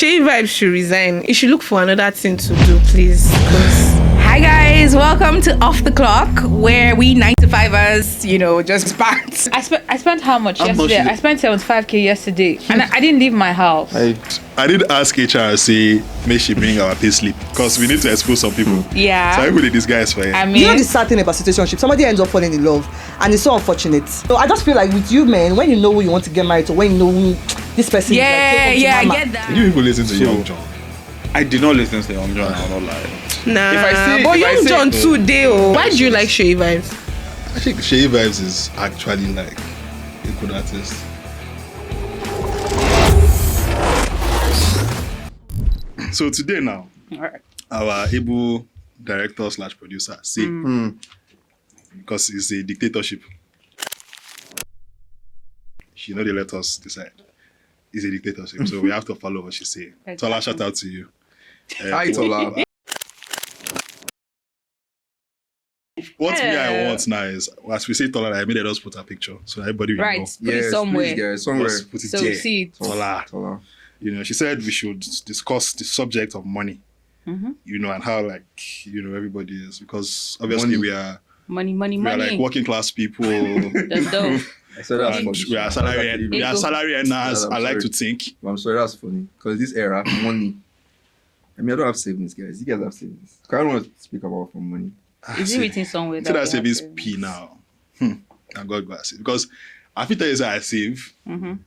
Shay Vibes should resign. He should look for another thing to do, please. Hi guys, welcome to Off the Clock, where we 9-to-5ers, just sparked. I spent how much yesterday? I spent 75k yesterday, and I didn't leave my house. I did ask HRC, may she bring our pay slip, because we need to expose some people. Yeah. So I put this guy's for you. I mean, you know the sad thing about situationship, somebody ends up falling in love, and it's so unfortunate. So I just feel like with you, man, when you know who you want to get married to, when you know who this person is, like, I get that. Did you people listen to Young John? I did not listen to Young John, I'll not lie. But Young John today, why do you like Shay Vibes? I think Shay Vibes is actually like a good artist. So today now, our able director / producer, say, because it's a dictatorship, she know they let us decide. It's a dictatorship, so we have to follow what she say. Exactly. Tola, shout out to you. Hi, Tola. What me I want now is, as we say Tola, I made us put a picture so everybody will know. Right, put it somewhere. Please, somewhere. Just put it So there. we see it. Tola. Tola. She said we should discuss the subject of money. And how everybody is, because obviously we are Money. like working class people. That's dope. I said that's And funny. we are salary earners. I like to think. I'm sorry, that's funny. Because this era, money. I mean, I don't have savings, guys. You guys have savings. I don't want to speak about for money. Is it written somewhere? So that savings P now. And God bless it. Because I feel tell you I save. But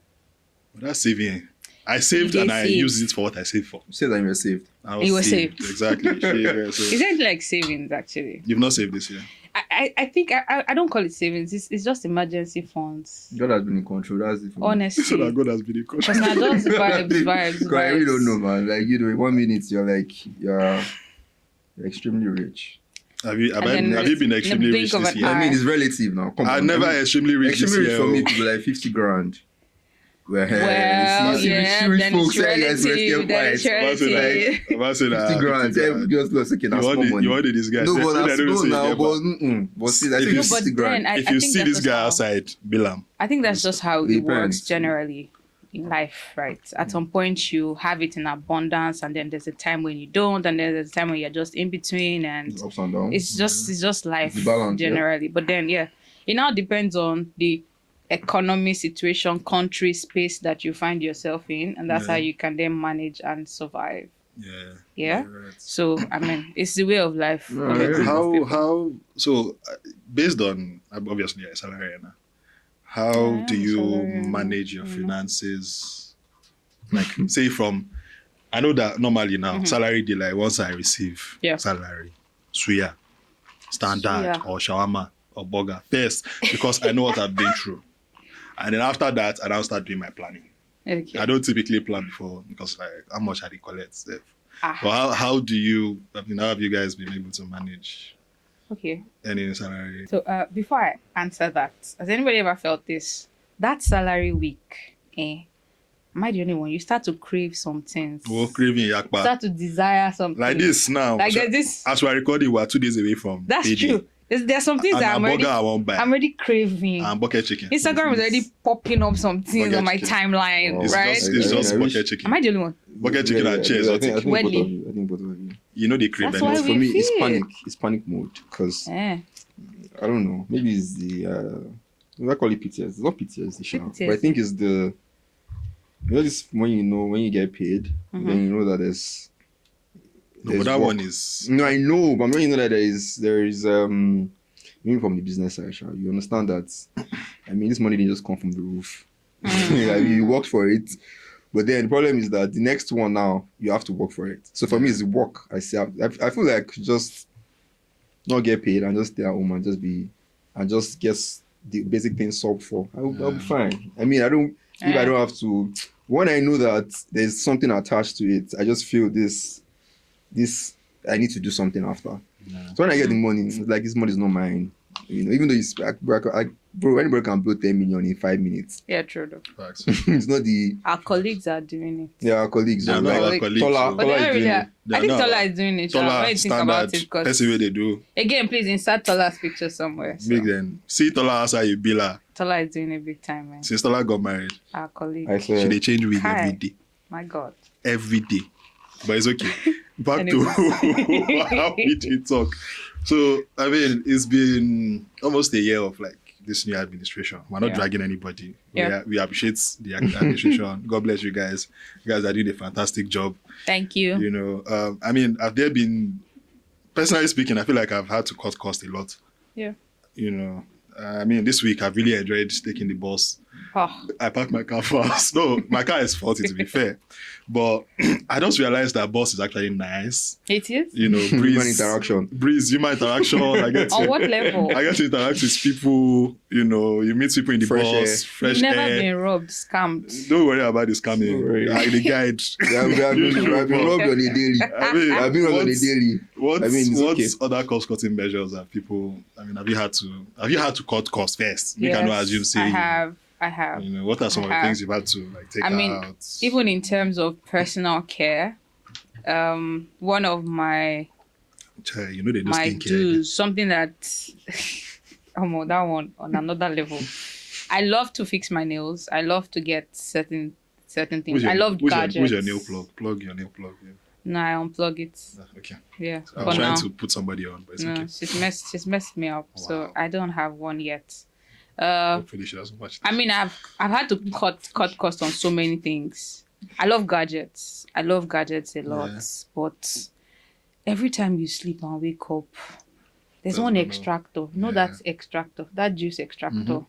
that's saving. I saved and I use it for what I saved for. You said that you were saved. You were saved. Exactly. Is it like savings actually? You've not saved this year. I think I don't call it savings. It's just emergency funds. God has been in control. That's it. Honestly. So that God has been in control. Because now just vibes. Because I really don't know, man. Like, in 1 minute, you're extremely rich. Have you been extremely rich this year? I mean, it's relative now. Come I'm on. never extremely rich this Extremely year. rich for me to be like 50 grand. Well, yeah, then it's relative. Then it's relative. About say that 50 grand. Just lost okay, that's more money. You wanted this guy. No, but that's don't no say now. it, But see, I think you it's But 50 grand. then I if you think see that's this just guy how- outside, Bilam. I think that's just how it Depends. works generally in life, right? At some point you have it in abundance, and then there's a time when you don't, and then there's a time when you're just in between, and Ups and downs. it's just life The balance, generally. But then it now depends on the economy situation, country, space that you find yourself in, and that's how you can then manage and survive. Yeah. Right. So I mean, it's the way of life. Yeah, of a group of people. How so based on obviously a salary earner, how do you manage your finances? Like say from, I know that normally now salary day, like once I receive salary, suya, standard or shawarma or burger first, because I know what I've been through, and then after that I now start doing my planning. Okay. I don't typically plan before because like how much I collect. But how do you? I mean, how have you guys been able to manage Okay. any salary? So before I answer that, has anybody ever felt this? That salary week, am I the only one? You start to crave some things. Oh, craving yakpa. Start to desire something. Like this now. Like there's this. As we're recording, we're 2 days away from That's payday. true. There's some things And that a burger I won't buy. I'm already craving. And bucket chicken. Instagram is already popping up some things Bucket on my chicken. timeline, It's right? just I wish- bucket chicken. Am I the only one? Bucket chicken and chairs. I think both of Welly. you. I think both of you. You know they crave That's them. why For we me, it's feel. panic. It's panic mode because Eh. I don't know. Maybe it's the I call it PTS. It's not PTS, sure. PTSD. But I think it's the this when you get paid, then you know that there's No, but that one is No, I know, but when you know that there is even from the business side, you understand that. I mean, this money didn't just come from the roof. Like, you worked for it, but then the problem is that the next one now you have to work for it. So for me, it's work. I feel like just not get paid and just stay at home and just get the basic things solved for. I'll be fine. I mean, I don't have to. When I know that there's something attached to it, I just feel this I need to do something after. So when I get the money, it's like this money is not mine. Even though anybody can blow 10 million in 5 minutes. Yeah, true though. facts. It's not the Our colleagues are doing it. our colleagues. They're not our colleagues. Tola But they're not is really. doing I it. They're think not. Tola is doing it. When Tola you think about standard. it, because That's the way they do. again, please insert Tola's picture somewhere. So. Big then. See Tola outside you Bila. Tola is doing it big time, man. Since Tola got married, Our colleague. I she swear. they change wig Hi. every day. My God. every day. But it's okay. Back to how we did talk. So, I mean, it's been almost a year of like this new administration. We're not dragging anybody. We appreciate the administration. God bless you guys. You guys are doing a fantastic job. Thank you. You know, I mean, have there been, personally speaking, I feel like I've had to cut costs a lot. Yeah. You know, I mean, this week I've really enjoyed taking the bus. Oh. I parked my car fast. No, my car is faulty, to be fair. But I just realized that bus is actually nice. It is? You know, Human interaction. Human interaction. I get On what level? I get to interact with people. You know, you meet people in the Fresh bus, air. fresh You've never air. been robbed, scammed. Don't worry about this Don't coming. worry. The guide. I've been robbed on a daily. I've been robbed on a daily. What I mean, it's what okay. other cost-cutting measures have people? I mean, have you had to cut costs first? You cannot assume. Say I have. You know, what are some of the things you've had to like take out? Even in terms of personal care, one of my You know, they do my skincare. dues, something that that one on another level. I love to fix my nails. I love to get certain things. I love gadgets. Who's your nail plug? Plug your nail plug. Yeah. No, I unplug it. Okay. Yeah. I for was trying now. to put somebody on, but it's No, okay. she's messed me up. So Wow. I don't have one yet. Hopefully she doesn't watch this. I mean, I've had to cut costs on so many things. I love gadgets. I love gadgets a lot. Yeah. But every time you sleep and wake up, there's That's one one extractor. No, Yeah. that extractor, that juice extractor.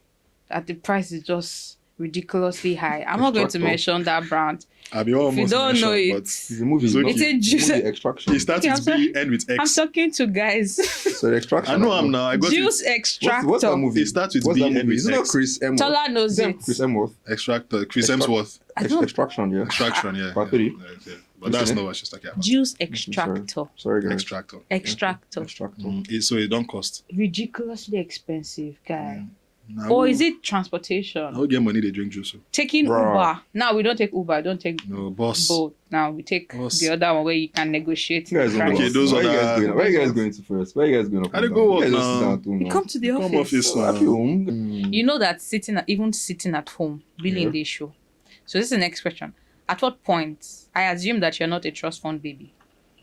That the price is just ridiculously high. I'm not going to Extractor. mention that brand. I'll be almost If you don't know mentioned, it, but It's a movie. It's okay. It's a juice. movie extraction. it starts Okay, with B, end with I'm X. talking to guys. So the extraction. I know I'm now. I got Juice it. extractor. What's that movie? It starts with What's B, that end movie? with Is it not X. Chris Hemsworth? Tola knows Is it it. Chris Hemsworth? Extractor. Chris Hemsworth. Extraction, yeah. Extraction, yeah. Part three. Yeah. But that's not what she's talking about. Juice extractor. Sorry, guys. Extractor. Extractor. Extractor. So it don't cost. Ridiculously expensive, guy. Now, Or is it transportation? I'll get money they drink juice. Taking Bruh. Uber. Now we don't take Uber. Don't take No, boss. both. Now we take Boss. the other one where you can negotiate. You guys the don't price. Okay, go. those Where are you guys the- going? Where you guys going to first? Where you guys going up I and dey go down? work You guys just sit now. down at home You now. come to the Come office. office So, now. at home. You know that even sitting at home really Yeah. in the issue. So this is the next question. At what point, I assume that you're not a trust fund baby,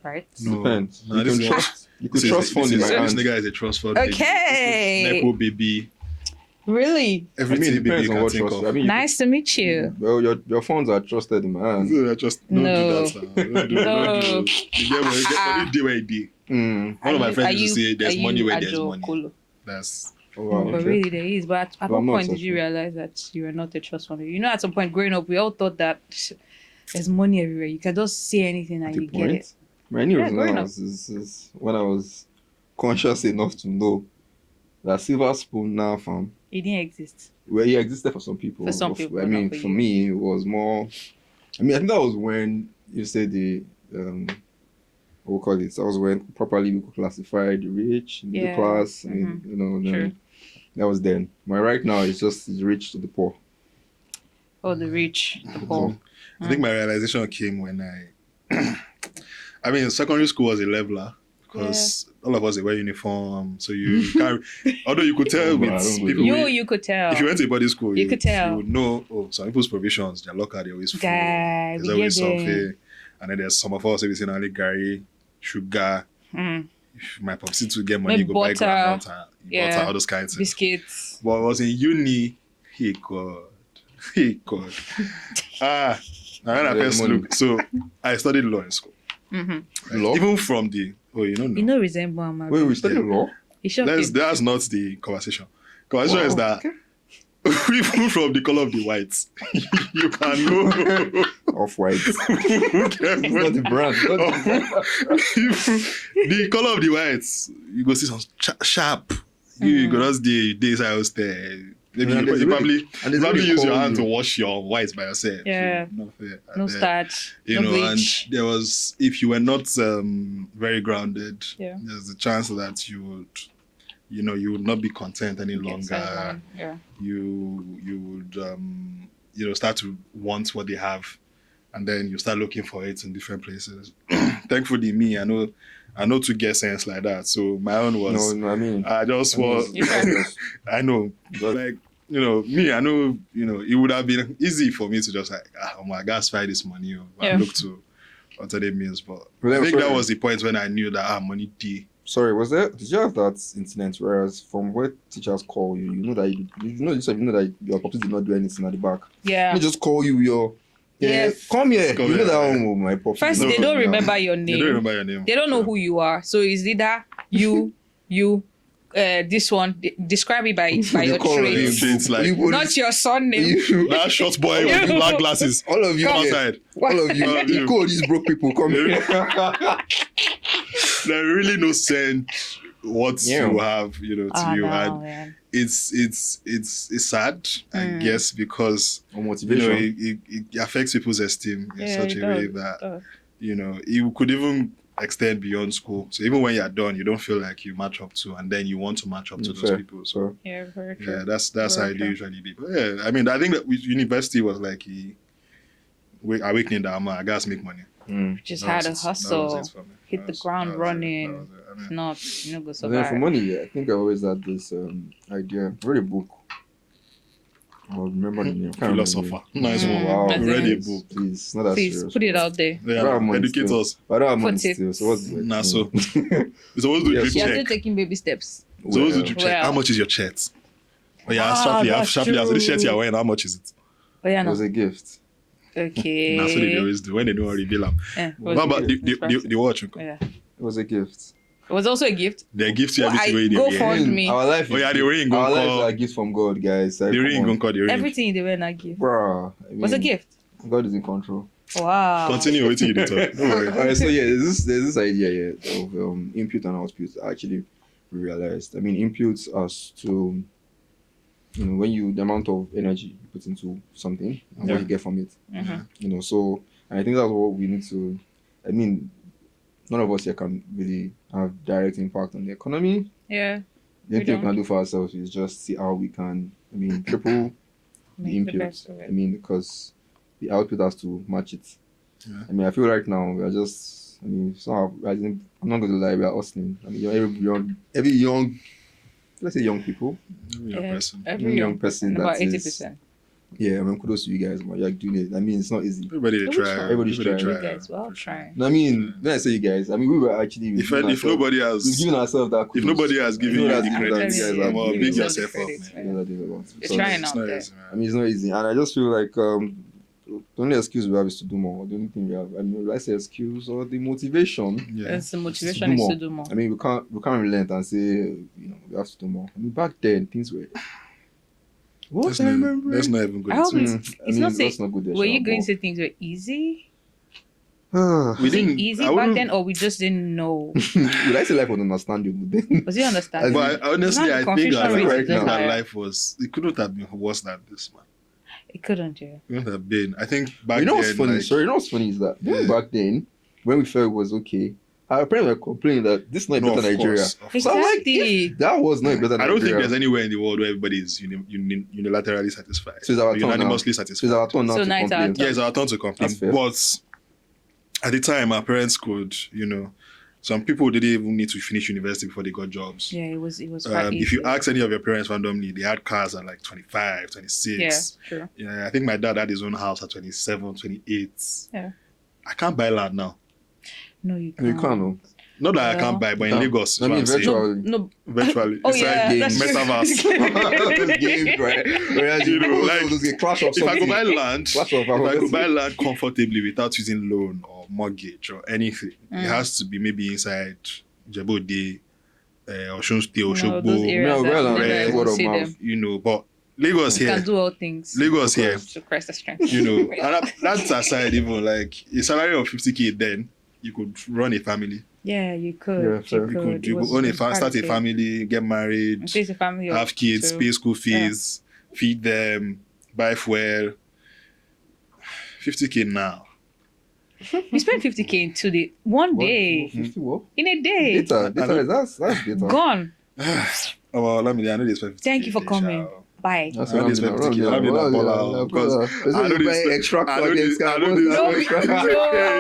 right? No. Depends. Nah, You this can is- trust. You could This trust fund in my this hand. nigga is a trust fund. Okay. Baby. Nepo baby. Really? I Everything mean, it baby depends you on can what think trust. of. I mean, Nice to meet you. well, your funds are trusted in my hand. So just don't No. do that now. Don't do. You get money day where it be. One of my friends used to say there's money where there's money. That's Oh, wow, But okay. really, there is. But at But what I'm not point did you successful. realize that you were not a trust fund baby? You know, at some point growing up, we all thought that there's money everywhere. You can just say anything and The you get it. point. My new Yeah, reason growing now is when I was conscious enough to know that silver spoon now, fam, It didn't exist. well, it existed for some people. For some but people, I mean, not for for you. me, it was more. I mean, I think that was when you said the what we call it. That was when properly we could classify the rich, middle Yeah. class. I mean, you know, True. then that was then. But right now, it's just the rich to the poor. Oh, the rich, the poor. I think my realization came when I mean, secondary school was a leveler because all of us they wear uniform, so you can't. Although you could tell with I don't know. people, You could tell. if you went to a boarding school, You could tell. You would know. Oh, some people's provisions, their locker they always full. Guy, There's we always get there. something, and then there's some of us everything only Gary, sugar. Mm. If my popsy to get money, Maybe you go buy butter. groundnut, Yeah. butter, all those kinds of things. Biscuits. But I was in uni. He God. When I Yeah, first money. look, so I studied law in school. Mm-hmm. Law? Even from the you know, You know, resemble my Wait, we studied law? He shocked you. that's not the conversation. Conversation is that Okay. even from the color of the whites, you can know Off white. who It's not the brand. It's not the brand. the color of the whites. You go see some sharp. You go just the days I was there. Maybe And there's you really- probably and there's really use your cold hand to you. wash your whites by yourself. Yeah. So, not fair. No And then, starch. you No know, bleach. and there was, if you were not very grounded, Yeah. there's a chance that you would, you would not be content any longer. Yeah. You would, start to want what they have, and then you start looking for it in different places. Thankfully, me, I know to get sense like that. So my own was, No, I mean, I just was, You can. I know, like, me, I know, it would have been easy for me to just like, oh my gosh, find this money. But Yeah. look to alternate means. But Well, I think that sorry. was the point when I knew that money D. Sorry, did you have that incident whereas from where teachers call you, you know that you know that your puppies did not do anything at the back. Yeah. They just call you Yes. come here. Come You know here. that my puppy. First, No, they don't no. remember your name. They don't remember your name. They don't know who you are. So it's either you, this one. Describe it by your traits. It's like Not your son name. that short boy with black glasses. All of you Come here. outside. All of you. All of you. You call these broke people. Come here. There really no sense what Yeah. you have, to you. And Man. it's sad, I guess, because Or motivation. it affects people's esteem in Yeah, such it a way does, that it does. it could even extend beyond school. So even when you're done, you don't feel like you match up to, and then you want to match up to those Fair. people. So Yeah, very true. yeah, that's Very how it true. usually be. But yeah, I mean, I think that university was like awakening that I gotta make money. Just That had was a it. That hustle. was it for me. Hit That the was- ground that was it. running. That was it. I mean, If not, you're not gonna And then survive. for money, I think I always had this idea. I read a book. I remember the name. I can't remember the philosopher. name. Nice one. Wow. That's We read a it. book. Please, not that Please serious. put it out there. I don't have money Educate still. us. But I don't have money Put it. still. So what's it? Nah, so it's supposed to do Yeah, drip so- You're still check. taking baby steps. So supposed to Well, drip check. How Well. much is your shirt? Oh yeah, Ah, that's sharply. So this shirt true. you're wearing, how much is it? Oh yeah, it no. was a gift. Okay. That's what they always do when they don't already bill them. What What about the watch? Yeah. It was a gift. It was also a gift. They give you Well, everything where go they for wear. it. Me. Our life Oh yeah, the ring our gon' life is call. a gift from God, guys. Like, The come ring on. gon' call the ring. Everything they were not gift. Bruh, I Was a mean, gift. God is in control. Wow. Continue waiting you to talk. Don't worry. Alright, so yeah, there's this idea here of input and output. I actually realized. I mean, inputs as to when the amount of energy you put into something and Yeah. what you get from it. Mhm. So and I think that's what we need to. I mean, none of us here can really have direct impact on the economy. Yeah. The We thing we can don't. do for ourselves is just see how we can. I mean, triple the Make the input. best of I it. mean, because the output has to match it. Yeah. I mean, I feel right now we are just. I mean, I'm not going to lie, we are hustling. I mean, every young, let's say young people, Young person. Every young person about that is- 80%. yeah, I mean, kudos to you guys, man. You're doing it. I mean, it's not easy. Everybody they Everybody try. try. Everybody's trying. You guys well trying. No, I mean, when I say you guys, I mean, we were actually. If nobody we've has, given ourselves that. if kudos. nobody has given You you know the that's credit, that you guys Yeah, are I'm give big doing. yourself the yourself up. credit, You know that you want. You're So, trying It's out not there. easy, man. I mean, it's not easy, and I just feel like the only excuse we have is to do more. The only thing we have, I mean, let's say excuse or the motivation. Yeah. It's the motivation is to do more. I mean, we can't relent and say we have to do more. I mean, back then things were. What That's I not, remember. that's not even good. I hope at all. it's- I mean, not say- that's not good. Were you going to say things were easy? We Was it didn't. easy I back wouldn't- then, or we just didn't know? Would I say life was understandable then? Was it understanding? But honestly, Now the I think confusion that, rate I is think just that higher. life was. It couldn't have been worse than this, man. It couldn't, yeah. It couldn't have been. I think back You know then. what's funny? like, Sorry, you know what's funny is that Yeah. back then, when we felt it was okay, our parents were complaining that this is not a no, better of Nigeria. course, of course. So I'm like, Exactly. if that was not a better I don't think Nigeria. there's anywhere in the world where everybody is unilaterally satisfied. So it's our Or turn now. unanimously So satisfied. it's our turn now So to now it's our complain. turn. Yeah, it's our turn to complain. That's fair. But at the time, our parents could, some people didn't even need to finish university before they got jobs. Yeah, it was quite easy. If you ask any of your parents randomly, they had cars at like 25, 26. Yeah, true. Yeah, I think my dad had his own house at 27, 28. Yeah. I can't buy land now. No, you can't. You can't, no. Not that I Well, can't buy, but in No. Lagos, I mean, is what I'm saying. virtually. No, Virtually. Oh, It's yeah, like that's true. metaverse. Those games, right? Whereas You know, like, those games, Clash of If I could something. buy land, Clash of if I could something. buy land comfortably without using loan or mortgage or anything, it has to be maybe inside Djibouti, Osun State, no, those Oshogbo, areas No, well, I've never man, even word of see mouth. them. but Lagos You here, can do all things. Lagos here, To Christ the strength. and that's aside even like a salary of 50K then, you could run a family. Yeah, you could. Yeah, fair. You could own start a family, get married, It's a family of have kids, two. pay school fees, feed them, buy fuel. 50K now. We spent 50K in 2 days. One What? day. 50 what? In a day. Data, that's data. Gone. Oh, well, let me. I know this. Thank you for coming. Bye. That's I know what this I'm very particular. I know that baller because I know this. extract I know this. I know this. No,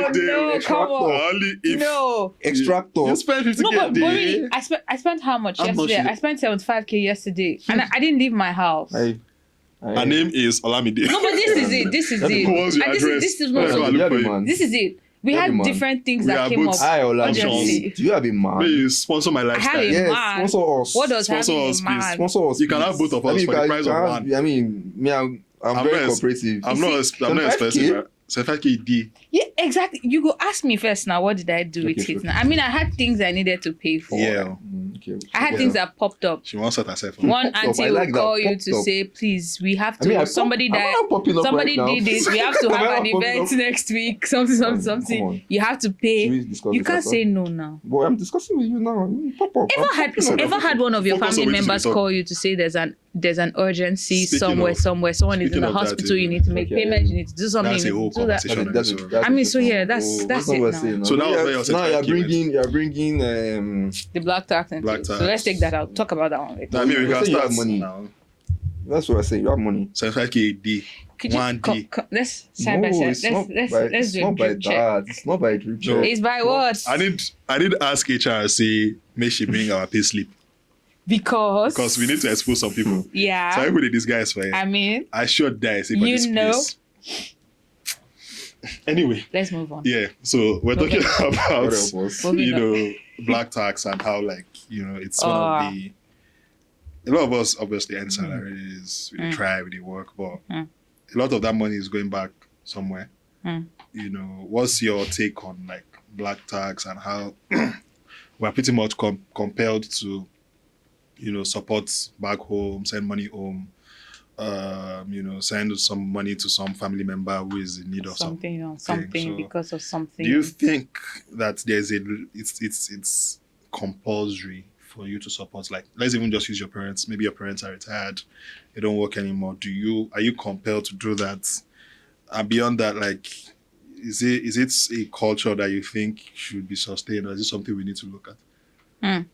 Okay, no, come on. Only if No. extractor. you spend 50K No, a but day. really, I spent how much How much yesterday? is it? I spent 75K yesterday. And I didn't leave my house. Her name is Olamide. No, but this is it. This is it. Who was your And address? this is That's what what I look for you. man. this is it. We You have had a man. different things We that are came both- up. I or urgently. Do you have a man? May you sponsor my I have lifestyle. a Yes, man. sponsor us. What does Sponsor having us, a please. man? Sponsor us. You can please. have both of us I mean, for the you price of can- one. I mean, me, I'm I'm very not ex- cooperative. I'm You not see, I'm not 75K? expensive. 75K D. Yeah, exactly. You go ask me first now. What did I do with Okay, it? okay. Now, I mean, I had things I needed to pay for. Yeah. Okay. I had things that popped up. She wants to herself. One Popped up. auntie I like will that. call you Popped to up. say, please, we have to. I mean, somebody am died. I not popping up Somebody right now? did this. We have to Am I have not an popping event up? next week. Something. Come on. You have to Should pay. we discuss You this can't after? say no now. Boy, I'm discussing with you now. Pop up. Ever had one of your Focus on family what you should members talk. call you to say there's an urgency Speaking somewhere, of- someone is in speaking the of that, hospital, you need to make okay, payments, yeah. you need to do something, That's a you whole need to do that. conversation. I mean, so yeah, that's it what we're saying now. So that was where your now you're 75K went. bringing The black tax and Black things. So tax. let's take that out. Talk about that one later. I mean, we You can say you start have money. now. That's what I say. You have money. 75K D. Could you One D. let's side by No, side. it's not Let's by, let's it's do a not by drip check. that. It's not by drip No. check. It's by what? I did ask HR say make she bring our pay slip because we need to expose some people. So I Yeah. put this guys for I mean, I should die say for You this know. place. Anyway, let's move on. yeah. So we're talking about What else was? Moving you on. know black tax and how like it's one of the a lot of us obviously earn salaries, we try, we work, but a lot of that money is going back somewhere. What's your take on like black tax and how we're pretty much compelled to support back home, send money home, send some money to some family member who is in need of something So, because of something. do you think that it's compulsory for you to support? Like, let's even just use your parents. Maybe your parents are retired, they don't work anymore. Are you compelled to do that? And beyond that, like, is it a culture that you think should be sustained, or is it something we need to look at?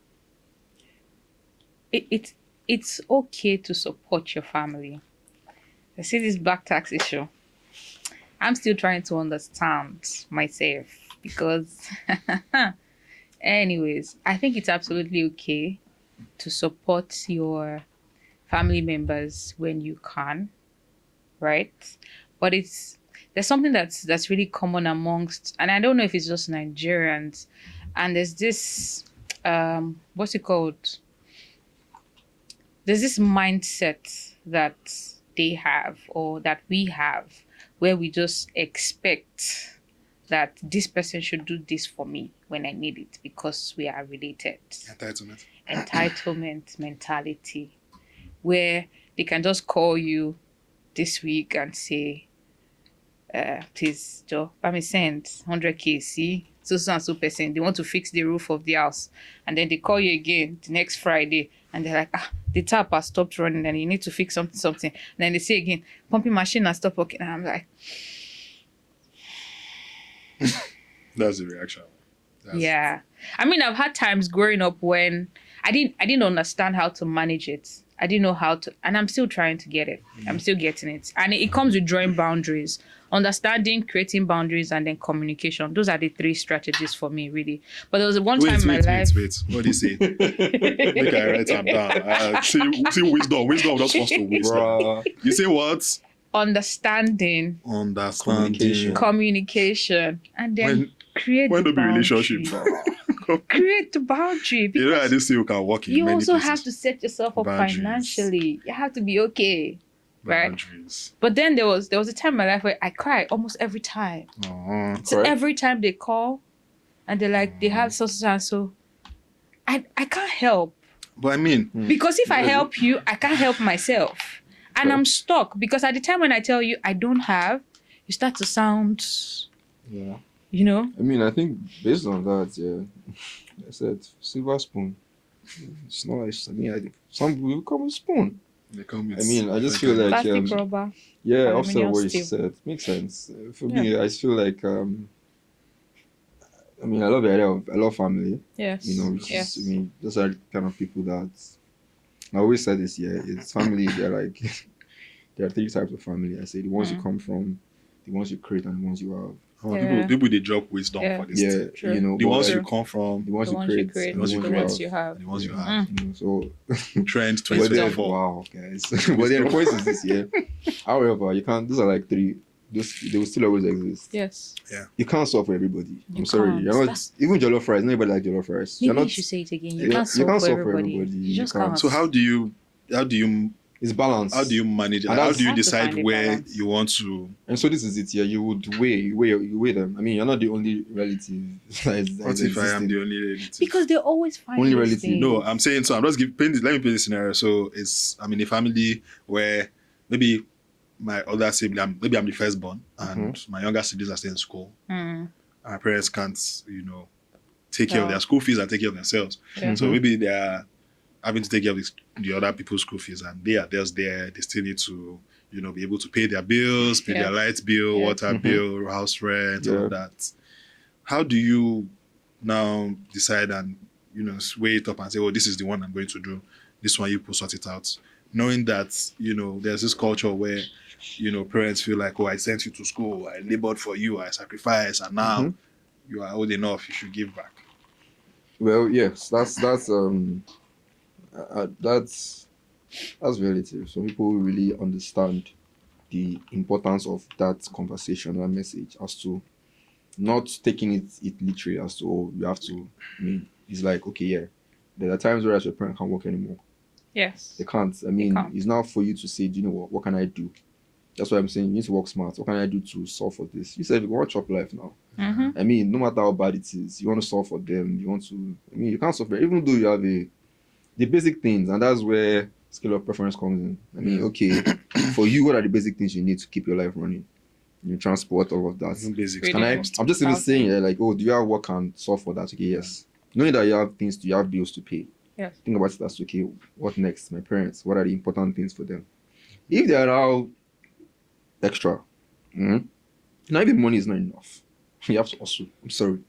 It's okay to support your family. I see this black tax issue. I'm still trying to understand myself because anyways, I think it's absolutely okay to support your family members when you can, right? But there's something that's really common amongst, and I don't know if it's just Nigerians, and there's this what's it called? There's this mindset that they have or that we have where we just expect that this person should do this for me when I need it because we are related. Entitlement mentality, where they can just call you this week and say, please, Joe, let me send 100K, see? So and so person, they want to fix the roof of the house. And then they call you again the next Friday and they're like, the tap has stopped running and you need to fix something. And then they say again, pumping machine has stopped working. And I'm like, That's the reaction. yeah. I mean, I've had times growing up when I didn't understand how to manage it. I didn't know how to, and I'm still trying to get it. I'm still getting it. And it comes with drawing boundaries, understanding, creating boundaries, and then communication. Those are the three strategies for me, really. But there was one time in my life. Wait. What do you say? Make I write them down. See wisdom. Wisdom just wants to wisdom. Bruh. You say what? Understanding, communication, and then create when the do be boundary. relationship? Create the boundary. You know, this thing can work in You many also places. have to set yourself up Boundaries. financially. You have to be okay, right? Boundaries. But then there was a time in my life where I cry almost every time. So Correct. every time they call, and they're like, they have so and so. I can't help But I mean, because if I help you, I can't help myself, and I'm stuck because at the time when I tell you I don't have, you start to sound, Yeah. you know. I mean, I think based on that, yeah, I said silver spoon. It's not like, some people come with spoon. they come with I mean, I just feel like, Plastic rubber. yeah, Aluminium offset what you steel. said. Makes sense. For me, I just feel like, I mean, I love family, Yes. which Yes. is, I mean, those are the kind of people that, I always said this, yeah, it's family, they're like, there are three types of family. I say the ones you come from, the ones you create, and the ones you have. Yeah. People they drop wisdom Yeah. for this. Yeah, thing. True. you know, The but ones like, you come from, the ones The you ones create, you create, and the ones the you ones have. you have. the ones you Mm. have. you know, so Trend but then, 2024. wow, guys. But then the point is this, yeah. However, you can't. Those are like three they will still always exist. Yes. You can't solve for everybody. I'm sorry. can't. You're not even jollof rice. Nobody like jollof rice. Maybe You're not. you should say it again. You Yeah, can't solve for everybody. You just can't. So how do you It's balance. how do you manage it? And How that's- do you have to decide find a where balance. you want to? And so this is it. Yeah, you would weigh them. I mean, you're not the only relative. What if I am the only relative? Because they always find Only these relative. things. No, I'm saying so. I'm just let me paint this scenario. So I'm in a family where maybe my older sibling, maybe I'm the firstborn, and my younger siblings are still in school. Mm. And my parents can't, take care of their school fees and take care of themselves. Yeah. So maybe they are having to take care of the other people's school fees, and they are just there. They still need to, be able to pay their bills, pay their light bill, water bill, house rent, all of that. How do you now decide and weigh it up and say, oh, this is the one I'm going to do. This one you put sort it out, knowing that there's this culture where parents feel like, oh, I sent you to school, I labored for you, I sacrificed, and now you are old enough, you should give back. Well, yes, that's relative. Some people really understand the importance of that conversation, that message, as to not taking it literally, as to, oh, you have to. I mean, it's like, okay, yeah, there are times where your parent can't work anymore. Yes. They can't. I mean, it's not for you to say, do you know what can I do? That's what I'm saying. You need to work smart. What can I do to solve for this? You said you want to chop life now. Mm-hmm. I mean, no matter how bad it is, you want to solve for them. You want to. I mean, you can't solve for it, even though you have the basic things, and that's where scale of preference comes in. I mean, okay, for you, what are the basic things you need to keep your life running? Your transport, all of that. Basics. I'm just even saying, like, oh, do you have work and solve for that? Okay, yes. Knowing that you have bills to pay. Yes. Think about it as, okay, what next? My parents, what are the important things for them? If they are now extra, now even money is not enough. You have to hustle. I'm sorry.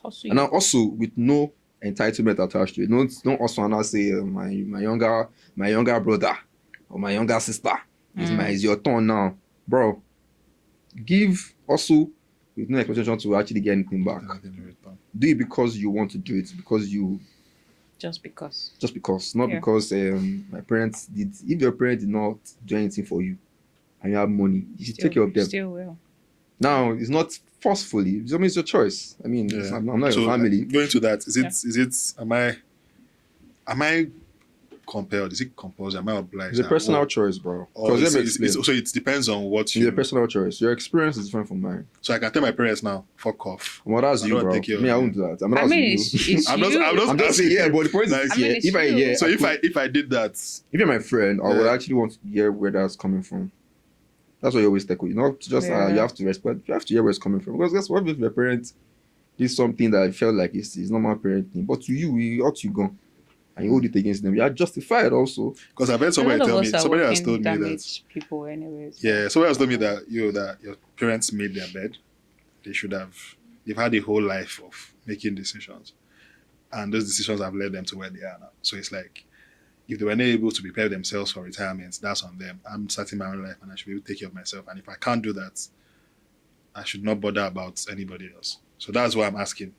Hustle. And now also with no entitlement attached to it. Don't also now say my younger brother or my younger sister is your turn now, bro. Give also with no expectation to actually get anything back. Do it because you want to do it, because you. Just because, not because my parents did. If your parents did not do anything for you, and you have money, you should take care of them. Still will. Now it's not forcefully. It's your choice. I mean, I'm not your family. Going to that, is it? Am I compelled? Is it compulsory? Am I obliged? It's a personal choice, bro. So it depends on what It's a personal choice. Your experience is different from mine. So I can tell my parents now, fuck off. Well, that's you, bro. Me, I won't do that. I mean, it's I'm you. just saying, yeah, but the point is, So if I did that, if you're my friend, I would actually want to hear where that's coming from. That's why you always take with. Not just you have to respect. You have to hear where it's coming from. Because guess what? If my parents did something that I felt like it's not my parenting, but to you, you ought to go. And you hold it against them. You are justified also. Because I've heard somebody has told me that people anyways. Yeah, somebody has told me that that your parents made their bed. They've had a whole life of making decisions. And those decisions have led them to where they are now. So it's like, if they were not able to prepare themselves for retirement, that's on them. I'm starting my own life and I should be able to take care of myself. And if I can't do that, I should not bother about anybody else. So that's why I'm asking.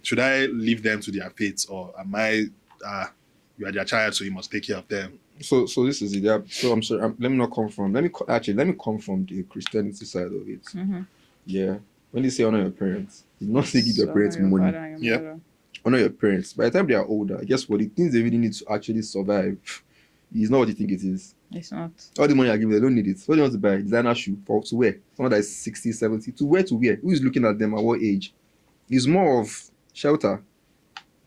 Should I leave them to their fates, or am I, you are their child, so you must take care of them? So this is it. So I'm sorry. Let me come from the Christianity side of it. Mm-hmm. Yeah. When they say honor your parents, it's not say give your parents money. Yeah. Honor your parents. By the time they are older, guess what? The things they really need to actually survive is not what you think it is. It's not. All the money I give them, they don't need it. What do you want to buy? Designer shoe to wear. Someone that is 60, 70. To wear? Who is looking at them at what age? It's more of shelter,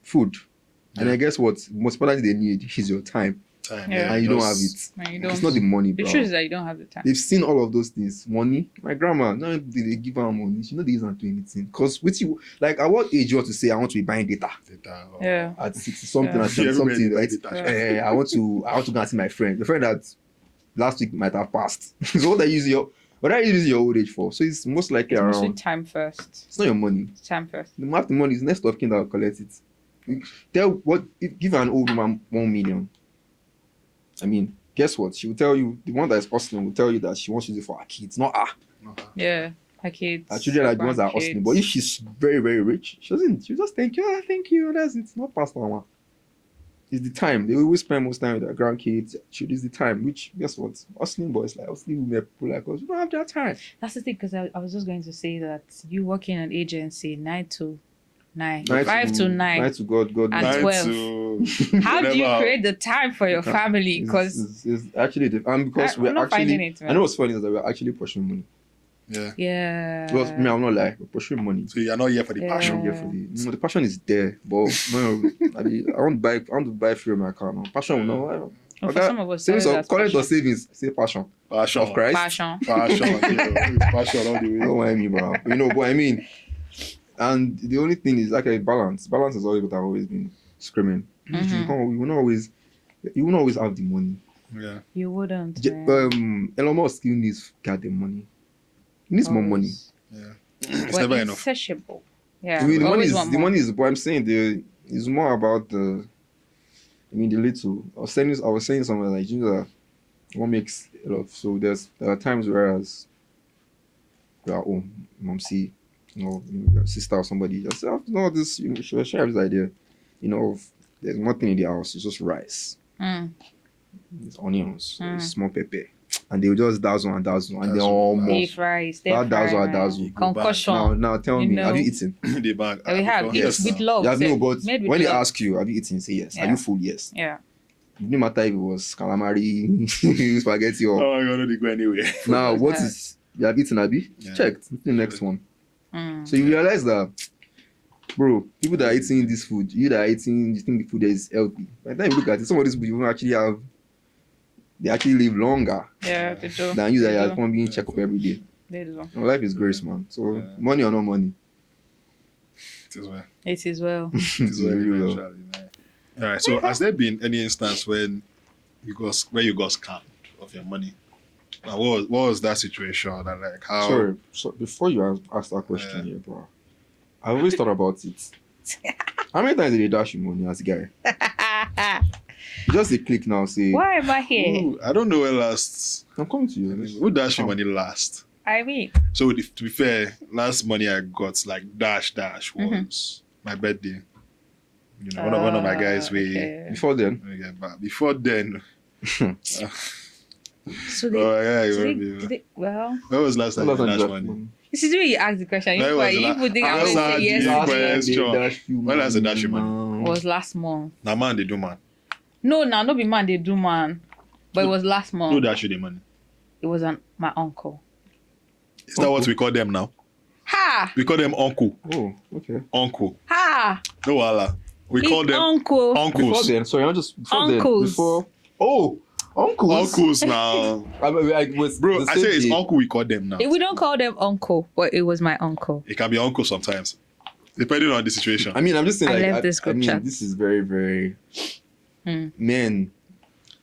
food. And then guess what? Most importantly they need is your time. And you don't have it. It's not the money, bro. The truth is that you don't have the time. They've seen all of those things. Money. My grandma, now they give her money. She know they don't do anything. Because with you, like at what age you want to say I want to be buying data? Yeah. At 60 something, at 70 something, right? I want to go and see my friend. The friend that last week might have passed. So what are you using your old age for? So it's most likely around. Mostly time first. It's not your money. It's time first. The half the money is next of kin that will collect it. Give an old woman 1 million. I mean, guess what? She will tell you, the one that is hustling will tell you that she wants to use it for her kids, not her. Yeah, her kids. Her children are the ones that are hustling. But if she's very, very rich, she doesn't. She'll just thank you, thank you. That's it. It's not past one. it's the time. They always spend most time with their grandkids. It's the time. Which guess what? Hustling boys like hustling women, people like us, we don't have that time. That's the thing, because I was just going to say that you work in an agency 9 to 9, 9 5 to 9. 9 to God, And 12. How do you create the time for your family? Because it's actually and because we're not finding actually. it, man. I know what's funny is that we're actually pursuing money. Yeah. yeah, Because me, I'm not lying. We're pursuing money. So you're not here for the Yeah. passion. I'm here for the passion is there, but no, I want to buy fuel in my car now. Passion, no. Well, for some of us, savings sorry, of that's call it or passion. savings, say passion Passion. of Christ. Passion. Passion. Yeah. It's passion all the way. Don't mind me, bro. You know, but I mean, and the only thing is like a balance. Balance is always what I've always been screaming. You will not always have the money. Yeah. You wouldn't. man. Elon Musk still needs goddamn money. He needs more money. Yeah. It's But never enough. insatiable. Yeah, I mean, we always want more. money is. But I'm saying it's more about the. I mean, the little. I was saying somewhere like you know, what makes a lot. So there are times whereas we are home, mom see, your sister or somebody just say, no, this she share this idea, of there's nothing in the house. It's just rice, it's onions, it's small pepper, and they will just dazzle and they almost Beef rice, that dazzle. concussion. Now tell You me, know. have you eaten? The bag. We have Yes. with love. You have say, no, but made with when they love. ask you, have you eaten? Say yes. Are Yeah. you full? Yes. Yeah. It didn't matter if it was calamari, spaghetti, or Oh, you're not go anywhere. now what Yeah. is you have eaten, Abi? Yeah. Checked. The next one. Mm. So you realize that, bro, people that are eating this food, you think the food is healthy. By the time you look at it, some of these people they actually live longer Yeah, they do. than you that They are do. come being checked up every day. They do. Life is grace, man. So Yeah. money or no money, It is well. It is well. It is well Very well. eventually. Man. All right. So has there been any instance when you got scammed of your money? And what was that situation? And like how? Sorry, so before you ask that question here, bro, I always thought about it. How many times did they dash you money as a guy? Just a click now, say, Why am I here? Ooh, I don't know when last. I'm coming to you. Who dashed your money last? I mean, So to be fair, last money I got like dash was my birthday. One of my guys okay. Before then, we get back. Before then, So they, oh yeah, so they, you they, well, when was last time last you time dashed you money? you see, when you ask the question, When you was the people think I'm last- going to answer say yes. the yes. question. question. When last they dash you money? Was last month. Now man, they do man. No, no be man, they do man. But it was last Who month. dash you the money? It was my uncle. Is that what we call them now? Ha! We call them uncle. Oh, okay. Uncle. Ha! No wala. We call It's them uncle. Before uncles. then, sorry, not just before Uncles. then. Before, uncles. Uncles now. Bro, I say it's uncle we call them now. We don't call them uncle, but it was my uncle. It can be uncle sometimes. Depending on the situation. I mean, I'm just saying, I like, left this group chat. this is very, very. Men,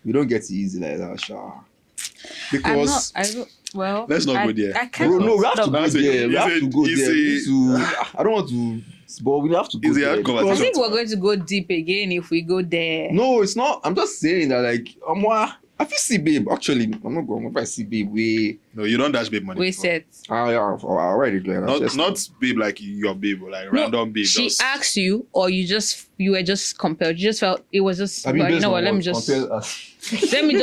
we don't get it easy like that, Sha. Because Well, Let's not go there. I bro, can't. no, we have to go That's there. We it's have to go it's there. We need to- I don't want to, but we have to go It's a there. hard I conversation. think we're going to go deep again if we go there. No, it's not. I'm just saying that, like, I feel see babe. Actually, I'm not going. If I see babe, No, you don't dash babe money. We before. said. I already do it. Not babe like your babe, or like No, random babe. she just- asked you, or you were just compelled. You just felt it was just. I mean, well, you based know on what? Let me what? just Compare us. let me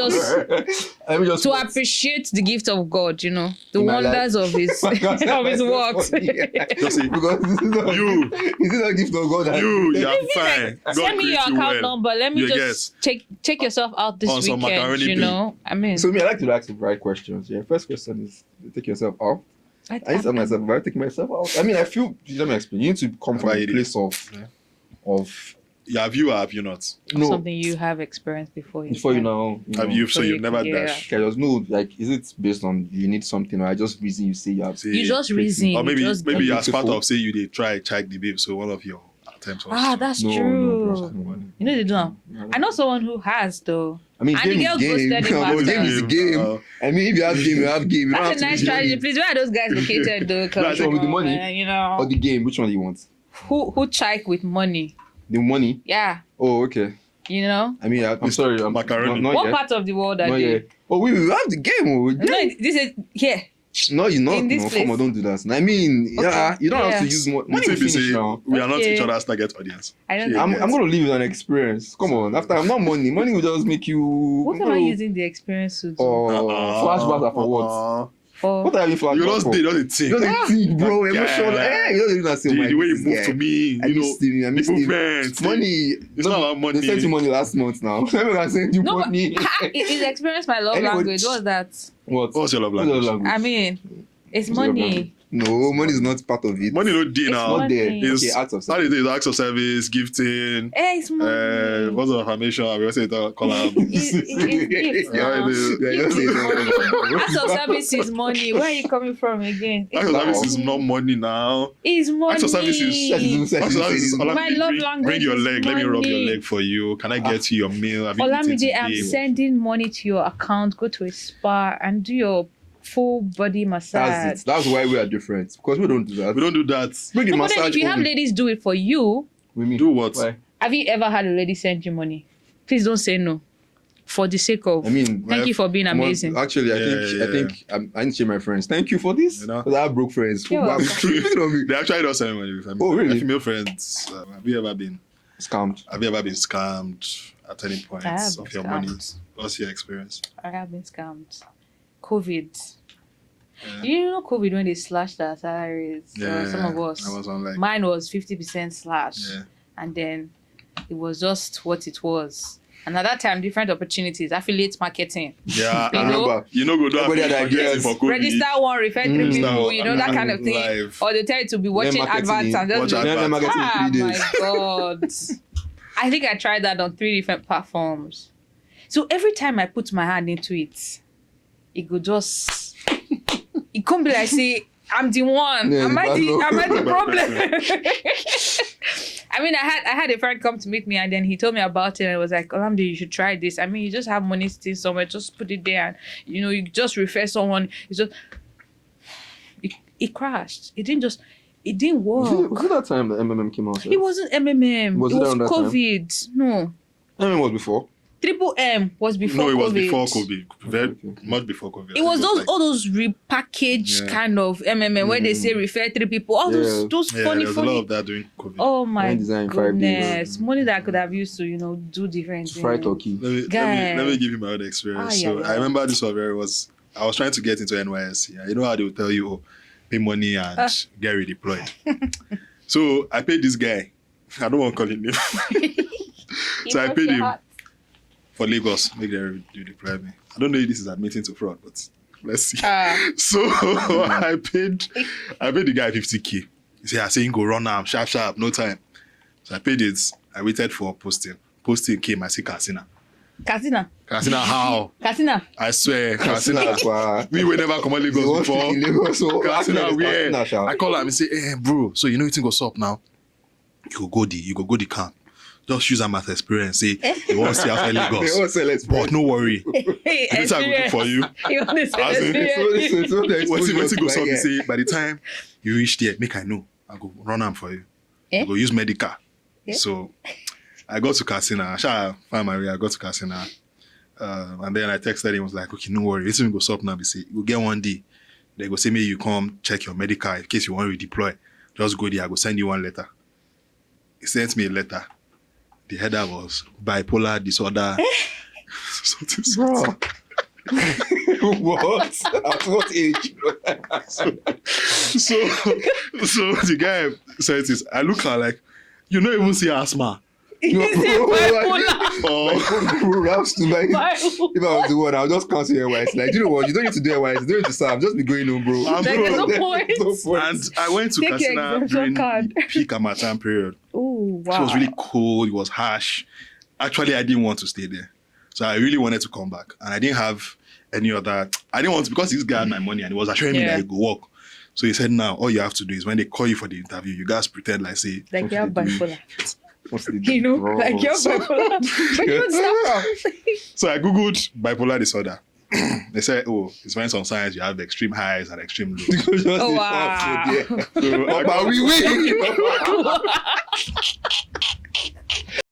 just to what? appreciate the gift of God. You know the In my wonders of His My God, of His that's works. funny. Just say, Because this is not, You. is it a gift of God? you're fine. God Send me your create you account well. number. Let me You just take yourself out this On some weekend. macaroni You pay. know, I mean, So me, I like to ask the right questions. Yeah, first question is, you take yourself out. I need to ask myself, if I take myself out. I mean, I feel. Let me explain. You need to come from Have I a eaten? place of Yeah, have you or have you not? no. something you have experienced before. Before you know, Have you? So So you've you- never yeah. dashed. Okay, there's no like. Is it based on you need something or I just reason you say you have? Say- You just reason. or maybe you just maybe do. as part Beautiful. of say you they try check the babe. So one of your attempts was Ah, to- that's No, true. no. You know they do. I know someone who has though. I mean, And the game girl is game. ghosted him But after. game is game. I mean, if you have game, you have game. You don't have That's a to nice be strategy. money. Please, where are those guys located though? Which one with the money? You know, Or the game, which one do you want? who check with money? The money. Yeah, Oh, okay. you know. I mean, I'm sorry. Macaroni. Not What yet. part of the world are Not they? yet. Oh, we have the game. Oh, No, this is here. No, you're not. In this No, place. come on, don't do that. I mean, yeah, you don't have to use money. The thing be Finish say, now. we are not Okay. each other's target audience. I don't Yeah. know. I'm gonna leave with an experience. Come on, after I'm not money. Money will just make you. What am I using the experience to do? Flashbacks are for what? For What are you flashbacks You just for? did, just a You thing. don't think, bro. Yeah. Emotional. You don't even say, The way you move to me, I you know, missed him. I missed him. movement. Money. It's not about money. They sent you money last month now. Let me send you no, money. his experience, my love Anyway, language. What's that? What? What's your love What's your language? I mean, it's What's your love money. language? No, money is not part of it. Money no deal It's now. not there. money. It's, Okay, acts of how service. it is, acts of service, gifting, It's money. what's the affirmation? I will say it collab. It's gifts Yeah, now. it is. Yeah, just say no. Acts of service is money. Where are you coming from again? Acts of service is not money now. It's money. Acts of service is Sex Acts of service is My Olamide, love bring language your is leg. Let me rub your money. leg for you. Can I get you your meal? Have you eaten Olamide, I'm today? sending money to your account. Go to a spa and do your full body massage. That's it. That's why we are different. Because we don't do that. We don't do that. Bring the No, but then massage if you have home ladies do it for you, with me. Do what? Why? have you ever had a lady send you money? Please don't say no. For the sake of, I mean, thank you for being amazing. Actually, I think I need to share my friends. Thank you for this. You know? Because I have broke friends. You're welcome. They actually don't send me money with family. Oh, really? My female friends. Have you ever been Scammed. scammed at any point I have of been your scammed. money? What's your experience? I have been scammed. COVID. Yeah. You know COVID when they slashed our salaries? Some of us. I was on like Mine was 50% slash. yeah. And then it was just what it was. And at that time, different opportunities, affiliate marketing. Yeah, You I know? remember. You know, go do Everybody had affiliate ideas. for COVID. Register one, refer three Mm. people, you know, that kind of thing. Live. Or they tell you to be watching marketing, adverts and watch just be adverts. Then marketing in 3 days. my God. I think I tried that on 3 different platforms. So every time I put my hand into it, it could just, it can't be like, say, I'm the one. Yeah, am I the Bad problem? I mean, I had a friend come to meet me and then he told me about it and I was like, Olamide, you should try this. I mean, you just have money sitting somewhere, just put it there and, you know, you just refer someone. It's just, it crashed. It didn't work. Was it that time that MMM came out? It wasn't MMM. Was it it was around that time? COVID. No. MMM was before. Triple M was before No, it COVID. was before COVID. Very Okay. much before COVID. It was those like, all those repackaged Yeah. kind of MMM where they say refer 3 people. All Yeah. those yeah, funny, there was a lot funny. of that during COVID. Oh my Brand design in 5 days. goodness. Money that I could have used to, you know, do different things. Fried turkey. Let me give you my own experience. Ah, So yeah, I yeah. remember this one I was trying to get into NYSC. You know how they will tell you, oh, pay money and get redeployed. So I paid this guy. I don't want to call him name. So I paid him for Lagos. Make them redeploy me. I don't know if this is admitting to fraud, but let's see. So I paid the guy 50K. He said, I say go run now, sharp, no time. So I paid it. I waited for posting. Posting came, I see Casina. Casina. Casina, how? Casina. I swear, Casina. Casina. We will never come on They Lagos want before. to in Lagos, so Casina, where? Casina, sha. I call him and say, hey, bro, so you know anything goes up now? You go the camp. Just use them as experience. Say, you want to see after They Lagos. all sell it. But no worry. Hey, Anything I go do for you. You want to say As in- experience? What's goes up? You say, by the time you reach there, make I know. I go run them for you. Eh? I go use medical. Eh? So I got to Casina. I shall find my way. I got to Casina. And then I texted him, was like, okay, no worry. This will go up now. We say, you'll get one day. They go say, maybe you come check your medical in case you want to redeploy. Just go there. I go send you one letter. He sent me a letter. The header was bipolar disorder. Something. Bro. What? At what age? So the guy said this. I look at her like, you don't even see asthma. He said bipolar. Oh, If I was the one, I'll just cancel your NYC. Like, you know what? You don't need to do NYC. You don't need to serve. Just be going home, bro. I'm Like, there's no point. There's no point. and I went to Take your Casina exemption during card. the peak Harmattan period. Oh, So wow. it was really cold. It was harsh. Actually, I didn't want to stay there. So I really wanted to come back. And I didn't have any other... I didn't want to... Because this guy had my money and he was assuring me Yeah. that he could work. So he said, now, all you have to do is when they call you for the interview, you guys pretend like, say... Like you're bipolar. What's the You know, bro? like you're bipolar. Where you want to start from? So I Googled bipolar disorder. They said, oh, it's when some signs you have extreme highs and extreme lows. Just Oh, the wow. fact, yeah. So I But we win.